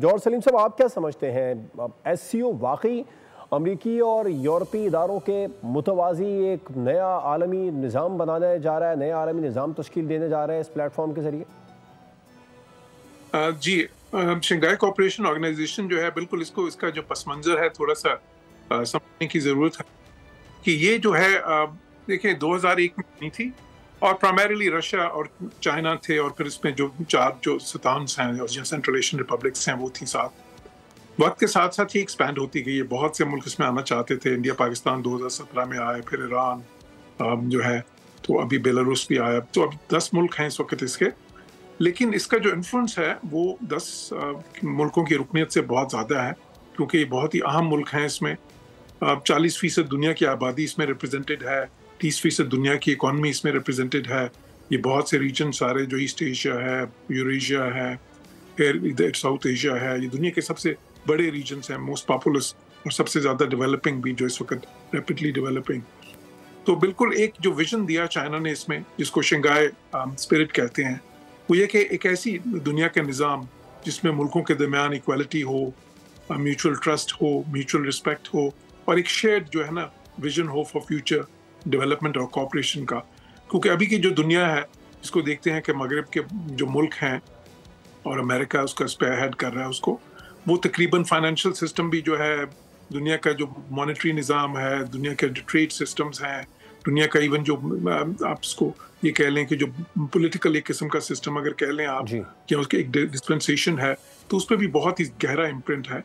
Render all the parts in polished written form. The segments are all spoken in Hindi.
जॉर्ज सलीम साहब, आप क्या समझते हैं, एससीओ वाकई अमरीकी और यूरोपीय इदारों के मुतवाज़ी एक नया आलमी निज़ाम बनाने जा रहा है, नया आलमी निज़ाम तश्कील देने जा रहा है इस प्लेटफॉर्म के ज़रिए? जी, शंघाई कोऑपरेशन ऑर्गेनाइजेशन जो है, बिल्कुल इसका जो पस मंज़र है थोड़ा सा समझने की ज़रूरत है कि ये जो है देखिए 2001 में बनी थी और प्राइमरीली रशिया और चाइना थे, और फिर इसमें जो चार जो सतान्स हैं और जो सेंट्रल एशियन रिपब्लिक्स हैं वो थी साथ। वक्त के साथ साथ ही एक्सपैंड होती गई है, बहुत से मुल्क इसमें आना चाहते थे। इंडिया पाकिस्तान 2017 में आए, फिर ईरान जो है, तो अभी बेलारूस भी आया, तो अब 10 मुल्क हैं इस वक्त इसके। लेकिन इसका जो इन्फ्लुएंस है वो 10 मुल्कों की रुकनीत से बहुत ज़्यादा है, क्योंकि ये बहुत ही अहम मुल्क हैं। इसमें 40% दुनिया की आबादी इसमें रिप्रेजेंटेड है, 30% दुनिया की इकॉनमी इसमें रिप्रेजेंटेड है। ये बहुत से रीजन सारे जो ईस्ट एशिया है, यूरेशिया है, फिर इधर साउथ एशिया है, ये दुनिया के सबसे बड़े रीजन्स हैं, मोस्ट पॉपुलस और सबसे ज़्यादा डेवलपिंग भी, जो इस वक्त रैपिडली डेवलपिंग। तो बिल्कुल एक जो विजन दिया चाइना ने इसमें, जिसको शंघाई स्पिरिट कहते हैं, वो ये कि एक ऐसी दुनिया का निज़ाम जिसमें मुल्कों के दरमियान इक्वालिटी हो, म्यूचुअल ट्रस्ट हो, म्यूचुअल रिस्पेक्ट हो, और एक शेयर्ड जो है ना विजन हो फॉर फ्यूचर डेवलपमेंट और कोऑपरेशन का। क्योंकि अभी की जो दुनिया है, जिसको देखते हैं कि मगरब के जो मुल्क हैं और अमेरिका उसका स्पेयरहेड कर रहा है उसको, वो तकरीबन फाइनेंशियल सिस्टम भी जो है, दुनिया का जो मॉनेटरी निज़ाम है, दुनिया के जो ट्रेड सिस्टम्स हैं, दुनिया का इवन जो आप उसको ये कह लें कि जो पॉलिटिकल एक किस्म का सिस्टम अगर कह लें आप, कि उसके एक डिस्पेंसेशन है, तो उस पर भी बहुत ही गहरा इम्प्रिंट है।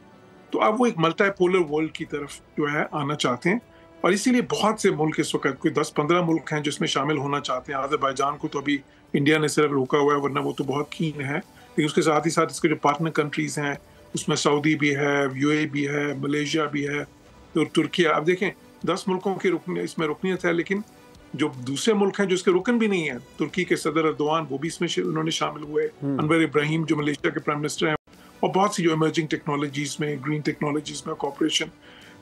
तो अब वो एक मल्टीपोलर वर्ल्ड की तरफ जो है आना चाहते हैं, और इसीलिए बहुत से मुल्क इस वक्त, कोई 10-15 मुल्क हैं जिसमें शामिल होना चाहते हैं। अज़रबैजान को तो अभी इंडिया ने सिर्फ रोका हुआ है, वरना वो तो बहुत कीन है। लेकिन उसके साथ ही साथ इसके जो पार्टनर कंट्रीज़ हैं, उसमें सऊदी भी है, यूएई भी है, मलेशिया भी है, तो तुर्किया। अब देखें 10 मुल्कों की इसमें रुकनीत है, लेकिन जो दूसरे मुल्क हैं जो इसके रुकन भी नहीं है, तुर्की के सदर अर्दोआन वो भी इसमें उन्होंने शामिल हुए, अनवर इब्राहिम जो मलेशिया के प्राइम मिनिस्टर हैं, और बहुत सी जो इमर्जिंग टेक्नोलॉजीज में, ग्रीन टेक्नोलॉजीज में कॉपरेशन।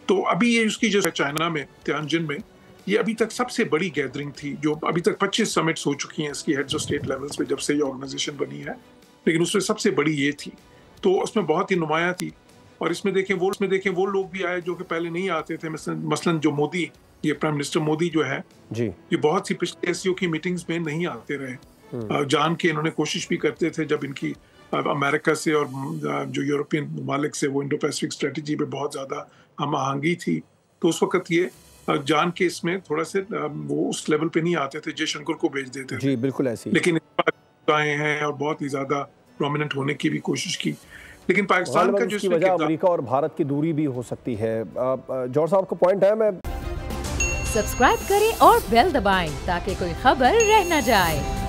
तो अभी ये उसकी जो चाइना में तियानजिन में, ये अभी तक सबसे बड़ी गैदरिंग थी, जो अभी तक 25 समिट्स हो चुकी हैं इसकी हेड्स ऑफ स्टेट लेवल्स पे जब से ये ऑर्गेनाइजेशन बनी है, लेकिन उसमें सबसे बड़ी ये थी। तो उसमें बहुत ही नुमाया थी। और इसमें देखें वो लोग भी आए जो कि पहले नहीं आते थे। मसलन जो मोदी, ये प्राइम मिनिस्टर मोदी जो है जी, ये बहुत सी पिछले एससीओ की मीटिंग्स में नहीं आते रहे। जान के इन्होंने कोशिश भी करते थे, जब इनकी अमेरिका से और जो यूरोपियन ममालिक से वो इंडो पैसिफिक स्ट्रेटजी पे बहुत ज़्यादा हम आहंगी थी, तो उस वक्त ये जान के इसमें थोड़ा से वो उस लेवल पे नहीं आते थे, जयशंकर को भेज देते थे। जी बिल्कुल ऐसी। लेकिन आए हैं और बहुत ही ज़्यादा प्रोमिनेंट होने की भी कोशिश की। लेकिन पाकिस्तान का जो वजह अमेरिका और भारत की दूरी भी हो सकती है। जॉर्ज साहब का पॉइंट है। मैं सब्सक्राइब करें और बेल दबाएं ताकि कोई खबर रह न जाए।